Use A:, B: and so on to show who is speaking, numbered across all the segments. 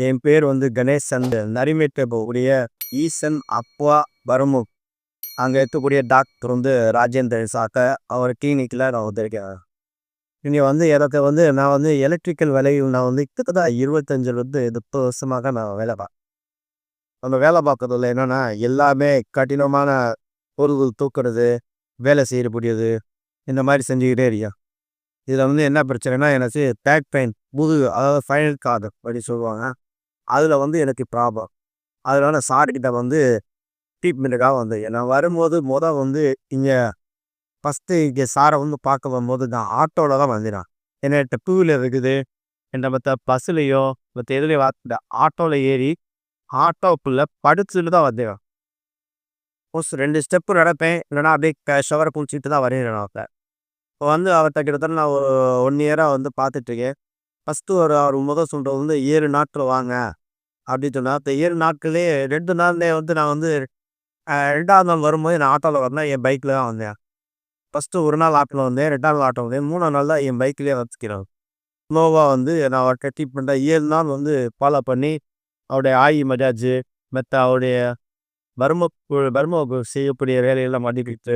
A: என் பேர் வந்து கணேசன். நரிமேட்ல போகக்கூடிய ஈசன் அக்வா பரமு அங்கே இருக்கக்கூடிய டாக்டர் வந்து ராஜேந்திரன் சாக்க அவர் கிளினிக்கில் நான் வந்திருக்கேன். இங்கே வந்து எனக்கு வந்து நான் வந்து எலக்ட்ரிக்கல் வேலையில் நான் வந்து கிட்டத்தட்ட 25லேருந்து 30 வருஷமாக நான் வேலை பார்ப்பேன். அந்த வேலை பார்க்குறதுல என்னென்னா எல்லாமே கடினமான பொருள் தூக்குறது, வேலை செய்யக்கூடியது, இந்த மாதிரி செஞ்சுக்கிட்டே இருக்கேன். இதில் வந்து என்ன பிரச்சனைனா எனக்கு பேக் பெயின், முதுகு, அதாவது ஃபைனல் கார்டு அப்படி சொல்லுவாங்க. அதில் வந்து எனக்கு ப்ராப்ளம். அதனால சார்கிட்ட வந்து ட்ரீட்மெண்ட்டுக்காக வந்தேன். நான் வரும்போது வந்து இங்கே ஃபஸ்ட்டு இங்கே சாரை வந்து பார்க்க வரும்போது நான் ஆட்டோவில் தான் வந்தேன். என்கிட்ட டூ வீலர் இருக்குது. என்கிட்ட மற்ற பஸ்ஸுலேயோ மற்ற எதுலேயோ இந்த ஆட்டோவில் ஏறி ஆட்டோக்குள்ளே படுத்துட்டு தான் வந்தேன். ஒரு 2 ஸ்டெப்பு நடப்பேன், இல்லைனா அப்படியே ஷவரை குளிச்சுட்டு தான் வரேன். நான் இப்போ வந்து அவர்கிட்ட கிட்டத்தட்ட நான் ஒரு 1 இயராக வந்து பார்த்துட்ருக்கேன். ஃபஸ்ட்டு அவர் முதல் சொல்கிறது வந்து 7 நாட்கள் வாங்க அப்படின்னு சொன்னார். அந்த 7 நாட்களே 2 நாள்லேயே வந்து நான் வந்து 2வது நாள் வரும்போது நான் ஆட்டோவில் வரேன், என் பைக்கில் தான் வந்தேன். ஃபஸ்ட்டு 1 நாள் ஆட்டோவில் வந்தேன், 2வது நாள் ஆட்டோ வந்தேன், 3ஆவது நாள் தான் என் பைக்லேயே வச்சுக்கிறேன். ஸ்லோவாக வந்து நான் அவர்கிட்ட ட்ரீட்மெண்ட்டாக 7 நாள் வந்து ஃபாலோ பண்ணி அவருடைய ஆயி மஜாஜு மற்ற அவருடைய பர்ம செய்யக்கூடிய வேலையெல்லாம் பண்ணிக்கிட்டு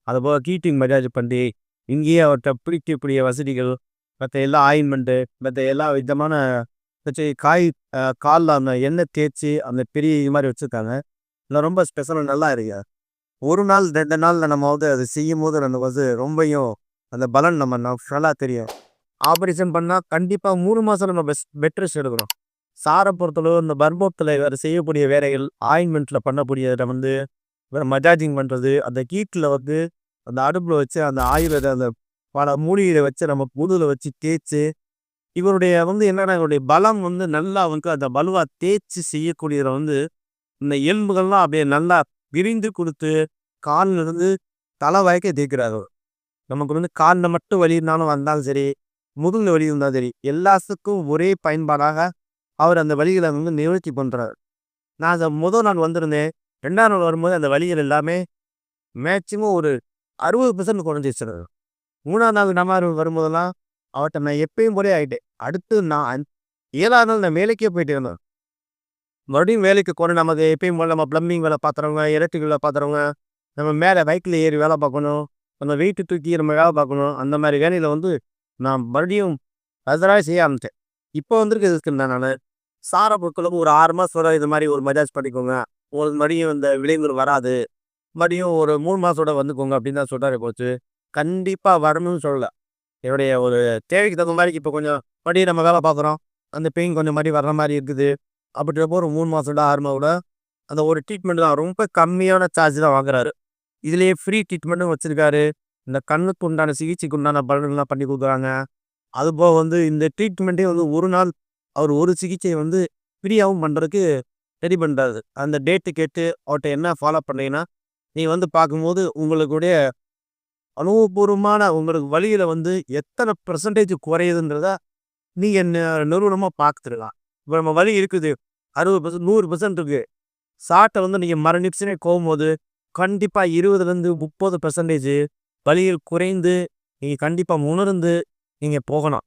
A: அதுபோல் ஹீட்டிங் மஜாஜ் பண்ணி இங்கேயே அவர்கிட்ட பிடிக்கக்கூடிய வசதிகள், மற்ற எல்லா ஆயின்மெண்ட்டு, மற்ற எல்லா விதமான காலில் அந்த எண்ணெய் தேய்ச்சி அந்த பெரிய இது மாதிரி வச்சுருக்காங்க. இல்லை ரொம்ப ஸ்பெஷலாக நல்லா இருக்கு. 1 நாள் 2 நாளில் நம்ம வந்து அதை செய்யும் போது நமக்கு வந்து ரொம்பையும் அந்த பலன் நம்ம நல்லா தெரியும். ஆப்ரேஷன் பண்ணால் கண்டிப்பாக 3 மாதம் நம்ம பெட் ரெஸ்ட் எடுக்கணும். சாரை பொறுத்தளவு இந்த பர்மத்தில் வேறு செய்யக்கூடிய வேலைகள், ஆயின்மெண்ட்டில் பண்ணக்கூடியதில் வந்து வேறு மஜாஜிங் பண்ணுறது, அந்த ஹீட்டில் வந்து அந்த அடுப்பில் வச்சு அந்த ஆயுர்வேத அந்த பல மூலிகையை வச்சு நம்ம முதுகில் வச்சு தேய்ச்சி இவருடைய வந்து என்னென்னா இவருடைய பலம் வந்து நல்லா வந்து அந்த பலுவாக தேய்ச்சி செய்யக்கூடியதில் வந்து இந்த எலும்புகள்லாம் அப்படியே நல்லா விரிந்து கொடுத்து காலிலிருந்து தலை வரைக்கும் தேய்க்கிறாரு. நமக்கு வந்து காலில் மட்டும் வலி இருந்தாலும் வந்தாலும் சரி, முதுகில் வலி இருந்தாலும் சரி, எல்லாத்துக்கும் ஒரே பயன்பாடாக அவர் அந்த வலிகளை வந்து நிவர்த்தி பண்ணுறாரு. நான் அந்த முதல் நாள் வந்திருந்தேன், 2வது நாள் வரும்போது அந்த வலிகள் எல்லாமே மேக்சிமம் ஒரு 60% குறைஞ்சிச்சு. 3ஆவது நாள் நம்ம வரும்போதெல்லாம் அவர்கிட்ட நான் எப்பயும் போலே ஆகிட்டேன். அடுத்து நான் 7வது நாள் நான் வேலைக்கே போயிட்டு இருந்தேன். மறுபடியும் வேலைக்கு நமக்கு எப்பயும் போல் நம்ம ப்ளம்பிங் வேலை பார்க்குறவங்க, எலக்ட்ரிக் வேலை பார்க்குறவங்க, நம்ம மேலே பைக்கில் ஏறி வேலை பார்க்கணும், நம்ம வெயிட்டு தூக்கி நம்ம வேலை பார்க்கணும், அந்த மாதிரி வேலையில் வந்து நான் மறுபடியும் அதராக செய்ய ஆரம்பித்தேன். இப்போ வந்திருக்கிறதுக்கு நான் சாரை பொறுத்தளவுக்கு ஒரு 6 மாதம் வரை இது மாதிரி ஒரு மஜாஜ் பண்ணிக்கோங்க, உங்களுக்கு மறுபடியும் இந்த விளைவுகள் வராது, மறுபடியும் ஒரு 3 மாதத்தோட வந்துக்கோங்க அப்படின்னு தான் சொல்கிறாரு. போச்சு கண்டிப்பாக வரணும்னு சொல்லலை. என்னுடைய ஒரு தேவைக்கு தகுந்த மாதிரி இப்போ கொஞ்சம் மறுபடியும் நம்ம வேலை பார்க்குறோம், அந்த பெயின் கொஞ்சம் மறுபடியும் வர்ற மாதிரி இருக்குது. அப்படின்றப்போ ஒரு 3 மாதம் 6 மாதோட அந்த ஒரு ட்ரீட்மெண்ட் தான் ரொம்ப கம்மியான சார்ஜ் தான் வாங்குறாரு. இதுலேயே ஃப்ரீ ட்ரீட்மெண்ட்டும் வச்சுருக்காரு. இந்த கண்ணுக்கு உண்டான சிகிச்சைக்கு உண்டான பலன்கள்லாம் பண்ணி கொடுக்குறாங்க. அதுபோக வந்து இந்த ட்ரீட்மெண்ட்டே வந்து 1 நாள் அவர் ஒரு சிகிச்சையை வந்து ஃப்ரீயாகவும் பண்ணுறதுக்கு ரெடி பண்ணுறாரு. அந்த டேட்டு கேட்டு அவர்கிட்ட என்ன ஃபாலோ பண்ணீங்கன்னா நீங்கள் வந்து பார்க்கும்போது உங்களுடைய அனுபவபூர்வமான உங்களுக்கு வழியில் வந்து எத்தனை % குறையுதுன்றத நீங்கள் நிறுவனமாக பார்த்துருக்கலாம். இப்போ நம்ம வலி இருக்குது 60% 100% இருக்குது. சாட்டை வந்து நீங்கள் மரணிச்சுனே போகும்போது கண்டிப்பாக 20லேருந்து 30% வலிகள் குறைந்து நீங்கள் கண்டிப்பாக உணர்ந்து நீங்கள் போகணும்.